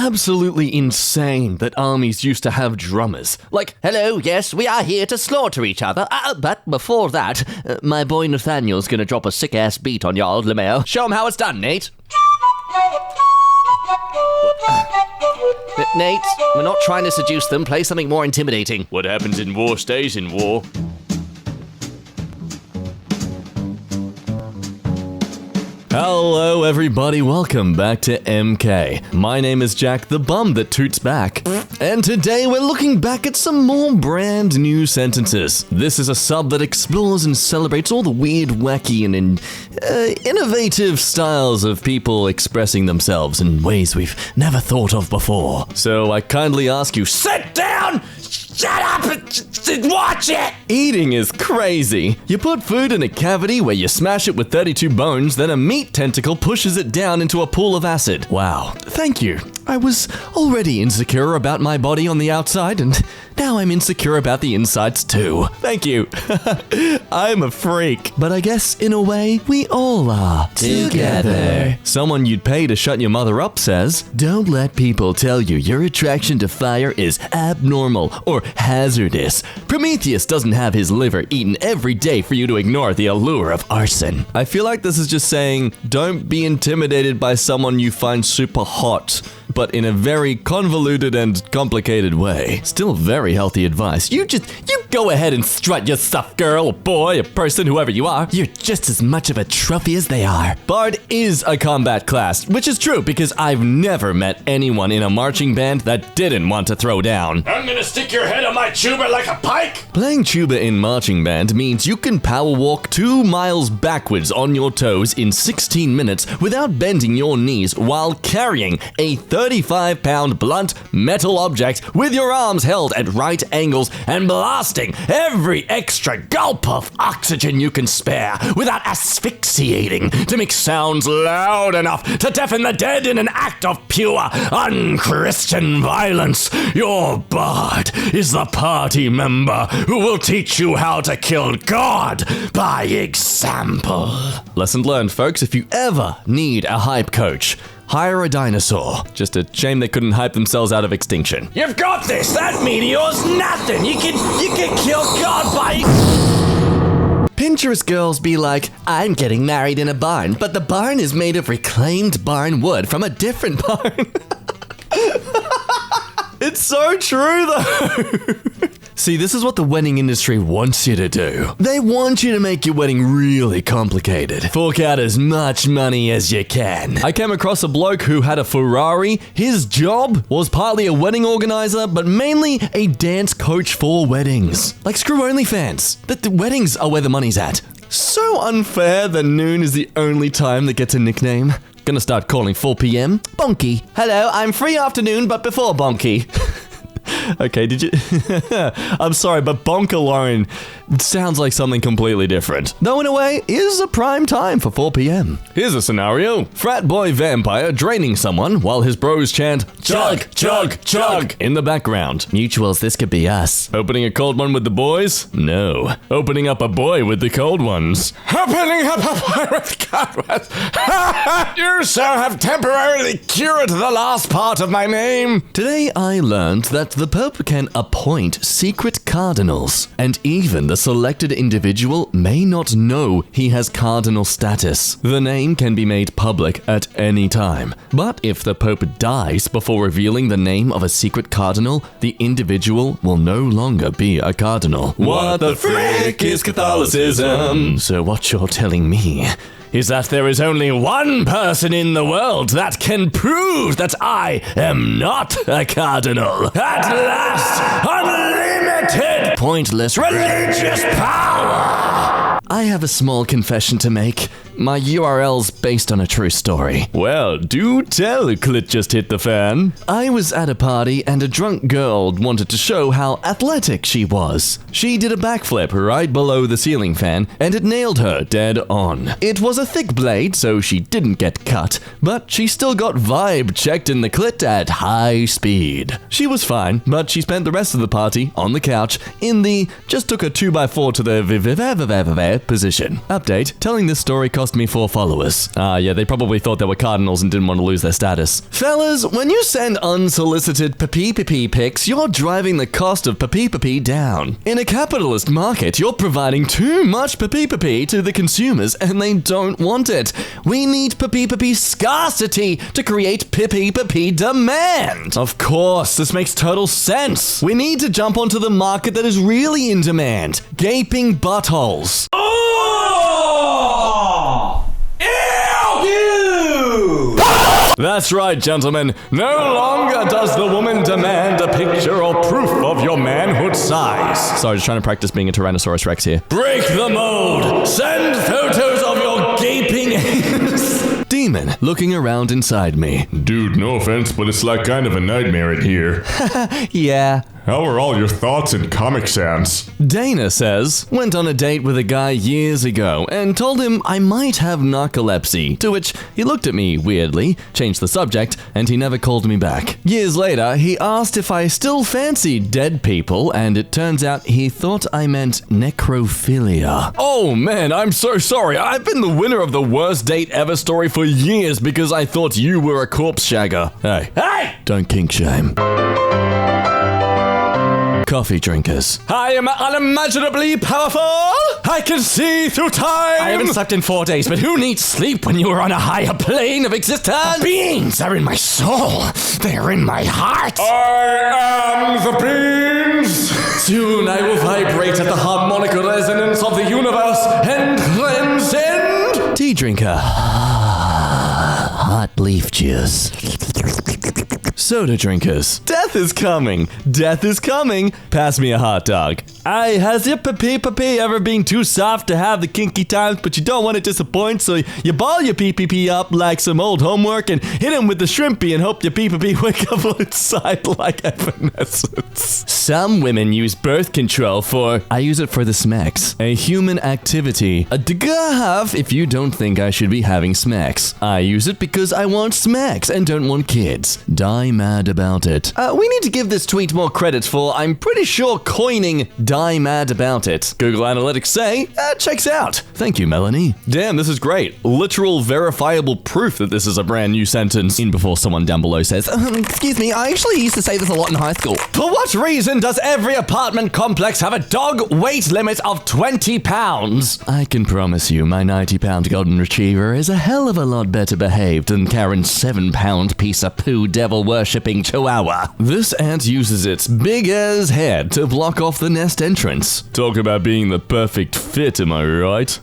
absolutely insane that armies used to have drummers. Like, hello, yes, we are here to slaughter each other. But before that, my boy Nathaniel's gonna drop a sick-ass beat on y'all, Lemaire. Show him how it's done, Nate. Nate, we're not trying to seduce them. Play something more intimidating. What happens in war stays in war. Hello everybody, welcome back to EmKay. My name is Jack, the bum that toots back. And today we're looking back at some more brand new sentences. This is a sub that explores and celebrates all the weird, wacky, and innovative styles of people expressing themselves in ways we've never thought of before. So I kindly ask you, sit down! Shut up and watch it! Eating is crazy. You put food in a cavity where you smash it with 32 bones, then a meat tentacle pushes it down into a pool of acid. Wow, thank you. I was already insecure about my body on the outside, and now I'm insecure about the insides too. Thank you. I'm a freak. But I guess, in a way, we all are. Together. Someone you'd pay to shut your mother up says, don't let people tell you your attraction to fire is abnormal or hazardous. Prometheus doesn't have his liver eaten every day for you to ignore the allure of arson. I feel like this is just saying, don't be intimidated by someone you find super hot, but in a very convoluted and complicated way. Still very healthy advice. You go ahead and strut your stuff, girl, or boy, or person, whoever you are. You're just as much of a trophy as they are. Bard is a combat class, which is true because I've never met anyone in a marching band that didn't want to throw down. I'm gonna stick your head on my tuba like a pike! Playing tuba in marching band means you can power walk 2 miles backwards on your toes in 16 minutes without bending your knees while carrying a 35-pound blunt metal object with your arms held at right angles and blasting every extra gulp of oxygen you can spare without asphyxiating to make sounds loud enough to deafen the dead in an act of pure unchristian violence. Your bard is the party member who will teach you how to kill God by example. Lesson learned, folks. If you ever need a hype coach, hire a dinosaur. Just a shame they couldn't hype themselves out of extinction. You've got this! That meteor's nothing! You can kill God by... Pinterest girls be like, I'm getting married in a barn, but the barn is made of reclaimed barn wood from a different barn. It's so true, though. See, this is what the wedding industry wants you to do. They want you to make your wedding really complicated. Fork out as much money as you can. I came across a bloke who had a Ferrari. His job was partly a wedding organizer, but mainly a dance coach for weddings. Like, screw OnlyFans. The weddings are where the money's at. So unfair that noon is the only time that gets a nickname. Gonna start calling 4 p.m. Bonky. Hello, I'm free afternoon, but before Bonky. Okay, did you... I'm sorry, but bonk alone sounds like something completely different. Though in a way, is a prime time for 4 p.m. Here's a scenario. Frat boy vampire draining someone while his bros chant, chug, chug, chug, in the background. Mutuals, this could be us. Opening a cold one with the boys? No. Opening up a boy with the cold ones. Opening up a boy with the cold ones. You, sir, have temporarily cured the last part of my name. Today I learned that the Pope can appoint secret cardinals, and even the selected individual may not know he has cardinal status. The name can be made public at any time, but if the Pope dies before revealing the name of a secret cardinal, the individual will no longer be a cardinal. What the frick is Catholicism? So what you're telling me is that there is only one person in the world that can prove that I am not a cardinal. At last, unlimited, pointless religious power! I have a small confession to make. My URL's based on a true story. Well, do tell, clit just hit the fan. I was at a party and a drunk girl wanted to show how athletic she was. She did a backflip right below the ceiling fan and it nailed her dead on. It was a thick blade, so she didn't get cut, but she still got vibe checked in the clit at high speed. She was fine, but she spent the rest of the party on the couch in the just took a 2x4 to the position. Update, telling this story cost lost me 4 followers. Yeah, they probably thought they were cardinals and didn't want to lose their status. Fellas, when you send unsolicited pee pics, you're driving the cost of pee down. In a capitalist market, you're providing too much pee to the consumers and they don't want it. We need pee scarcity to create pee demand. Of course, this makes total sense. We need to jump onto the market that is really in demand. Gaping buttholes. Oh! Ew! That's right, gentlemen. No longer does the woman demand a picture or proof of your manhood size. Sorry, just trying to practice being a Tyrannosaurus Rex here. Break the mold. Send photos of your gaping anus. Demon looking around inside me. Dude, no offense, but it's like kind of a nightmare in here. Yeah. How are all your thoughts in Comic Sans? Dana says, went on a date with a guy years ago and told him I might have narcolepsy, to which he looked at me weirdly, changed the subject, and he never called me back. Years later, he asked if I still fancied dead people, and it turns out he thought I meant necrophilia. Oh man, I'm so sorry. I've been the winner of the worst date ever story for years because I thought you were a corpse shagger. Hey! Don't kink shame. Coffee drinkers. I am unimaginably powerful! I can see through time! I haven't slept in 4 days, but who needs sleep when you are on a higher plane of existence? The beans are in my soul. They are in my heart. I am the beans! Soon I will vibrate at the harmonic resonance of the universe and transcend. Tea drinker. Hot leaf juice. Soda drinkers. Death is coming. Death is coming. Pass me a hot dog. Aye, has your pee ever been too soft to have the kinky times, but you don't want to disappoint, so you ball your pee up like some old homework and hit him with the shrimpy and hope your pee wake up on its side like evanescence. Some women use birth control for, I use it for the smacks, a human activity. A have if you don't think I should be having smacks. I use it because I want smacks and don't want kids. Die mad about it. We need to give this tweet more credit for, I'm pretty sure, coining die mad about it. Google Analytics say, checks out. Thank you, Melanie. Damn, this is great. Literal verifiable proof that this is a brand new sentence. In before someone down below says, excuse me, I actually used to say this a lot in high school. For what reason does every apartment complex have a dog weight limit of 20 pounds? I can promise you my 90-pound golden retriever is a hell of a lot better behaved than Karen's 7-pound piece of poo devil-worshipping chihuahua. This ant uses its big-ass head to block off the nest entrance. Talk about being the perfect fit, am I right?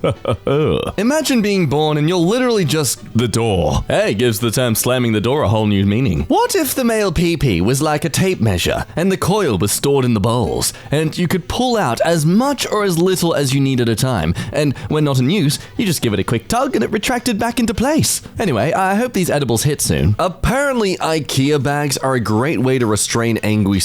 Imagine being born and you're literally just the door. Hey, gives the term slamming the door a whole new meaning. What if the male pee-pee was like a tape measure and the coil was stored in the bowls and you could pull out as much or as little as you need at a time, and when not in use, you just give it a quick tug and it retracted back into place. Anyway, I hope these edibles hit soon. Apparently, IKEA bags are a great way to restrain angry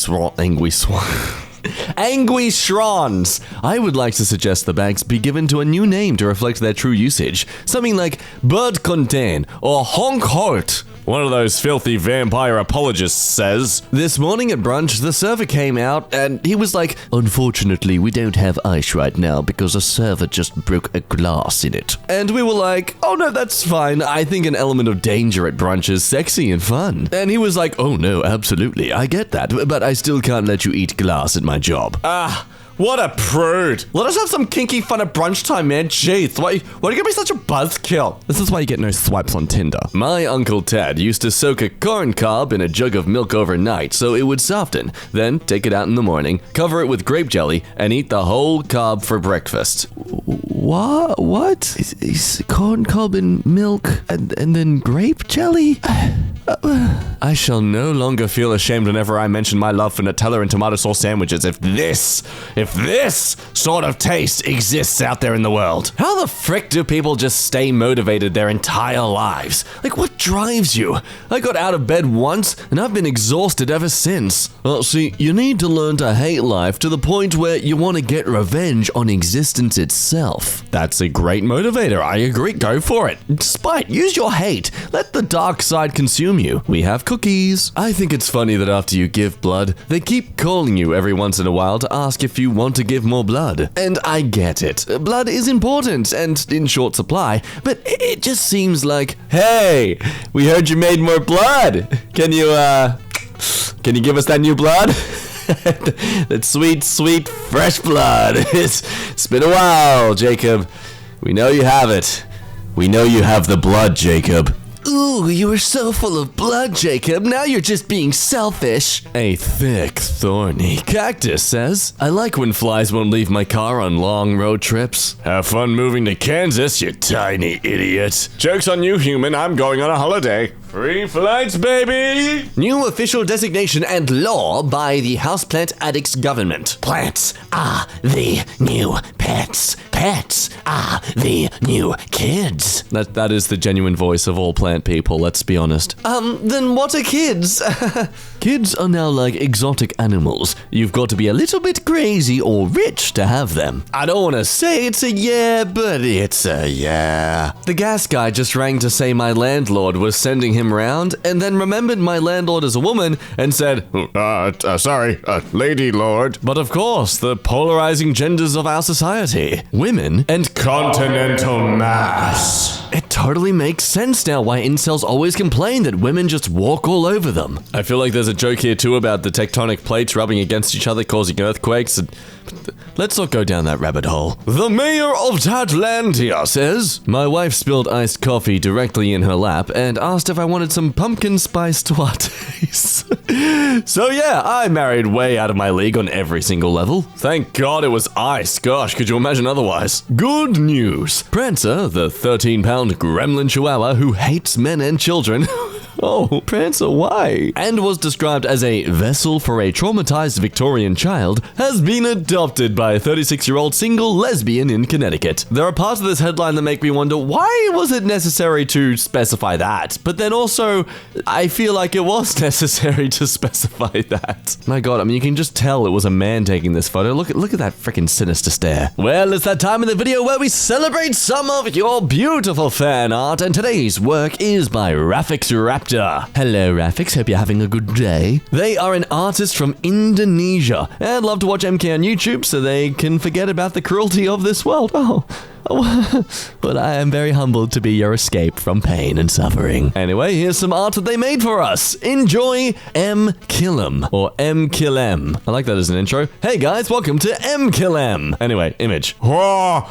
shrons. I would like to suggest the bags be given to a new name to reflect their true usage. Something like Bird Contain or Honk Holt. One of those filthy vampire apologists says, this morning at brunch, the server came out and he was like, unfortunately, we don't have ice right now because a server just broke a glass in it. And we were like, oh no, that's fine. I think an element of danger at brunch is sexy and fun. And he was like, oh no, absolutely. I get that, but I still can't let you eat glass at my job. What a prude. Let us have some kinky fun at brunch time, man. Jeez, why do you give me such a buzzkill? This is why you get no swipes on Tinder. My Uncle Ted used to soak a corn cob in a jug of milk overnight so it would soften. Then take it out in the morning, cover it with grape jelly, and eat the whole cob for breakfast. What? Is corn cob in milk and then grape jelly? I shall no longer feel ashamed whenever I mention my love for Nutella and tomato sauce sandwiches if this sort of taste exists out there in the world. How the frick do people just stay motivated their entire lives? Like, what drives you? I got out of bed once and I've been exhausted ever since. Well, see, you need to learn to hate life to the point where you want to get revenge on existence itself. That's a great motivator. I agree. Go for it. Despite, use your hate. Let the dark side consume from you. We have cookies. I think it's funny that after you give blood, they keep calling you every once in a while to ask if you want to give more blood. And I get it. Blood is important and in short supply, but it just seems like, hey, we heard you made more blood. Can you give us that new blood? That sweet, sweet, fresh blood. It's been a while, Jacob. We know you have it. We know you have the blood, Jacob. Ooh, you were so full of blood, Jacob. Now you're just being selfish. A thick, thorny cactus says, I like when flies won't leave my car on long road trips. Have fun moving to Kansas, you tiny idiot. Joke's on you, human. I'm going on a holiday. Free flights, baby! New official designation and law by the Houseplant Addicts government. Plants are the new pets. Pets are the new kids. That is the genuine voice of all plant people, let's be honest. Then what are kids? Kids are now like exotic animals. You've got to be a little bit crazy or rich to have them. I don't want to say it's a yeah, but it's a yeah. The gas guy just rang to say my landlord was sending him around and then remembered my landlord is a woman and said, sorry, lady lord. But of course, the polarizing genders of our society. Women and continental mass. It totally makes sense now why incels always complain that women just walk all over them. I feel like there's a joke here too about the tectonic plates rubbing against each other causing earthquakes. Let's not go down that rabbit hole. The mayor of Tatlantia says, my wife spilled iced coffee directly in her lap and asked if I wanted some pumpkin spiced lattes. So yeah, I married way out of my league on every single level. Thank God it was ice. Gosh, could you imagine otherwise? Good news. Prancer, the 13-pound gremlin chihuahua who hates men and children. Oh, Prancer, why? And was described as a vessel for a traumatized Victorian child, has been adopted by a 36-year-old single lesbian in Connecticut. There are parts of this headline that make me wonder, why was it necessary to specify that? But then also, I feel like it was necessary to specify that. My God, I mean, you can just tell it was a man taking this photo. Look at that freaking sinister stare. Well, it's that time in the video where we celebrate some of your beautiful fan art, and today's work is by Rafix Raptor. Hello, Rafix. Hope you're having a good day. They are an artist from Indonesia and love to watch EmKay on YouTube so they can forget about the cruelty of this world. But I am very humbled to be your escape from pain and suffering. Anyway, here's some art that they made for us. Enjoy EmKillem, or EmKillem. I like that as an intro. Hey guys, welcome to EmKillem. Anyway, image. Why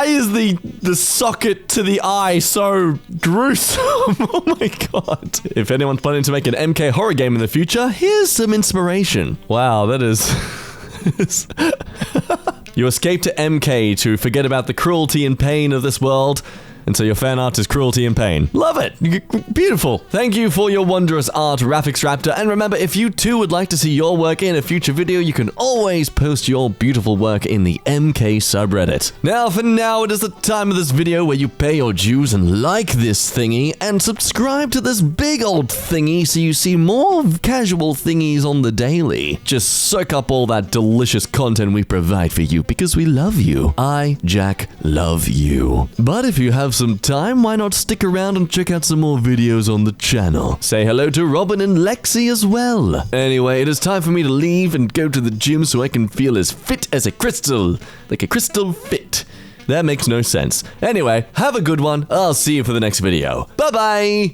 is the socket to the eye so gruesome? Oh my God. If anyone's planning to make an EmKay horror game in the future, here's some inspiration. Wow, that is... You escape to EmKay to forget about the cruelty and pain of this world. And so your fan art is cruelty and pain. Love it. Beautiful. Thank you for your wondrous art, Rafix Raptor. And remember, if you too would like to see your work in a future video, you can always post your beautiful work in the EmKay subreddit. Now, for now, it is the time of this video where you pay your dues and like this thingy and subscribe to this big old thingy so you see more casual thingies on the daily. Just soak up all that delicious content we provide for you because we love you. I, Jack, love you. But if you have some time, why not stick around and check out some more videos on the channel? Say hello to Robin and Lexi as well. Anyway, it is time for me to leave and go to the gym so I can feel as fit as a crystal. Like a crystal fit. That makes no sense. Anyway, have a good one. I'll see you for the next video. Bye-bye!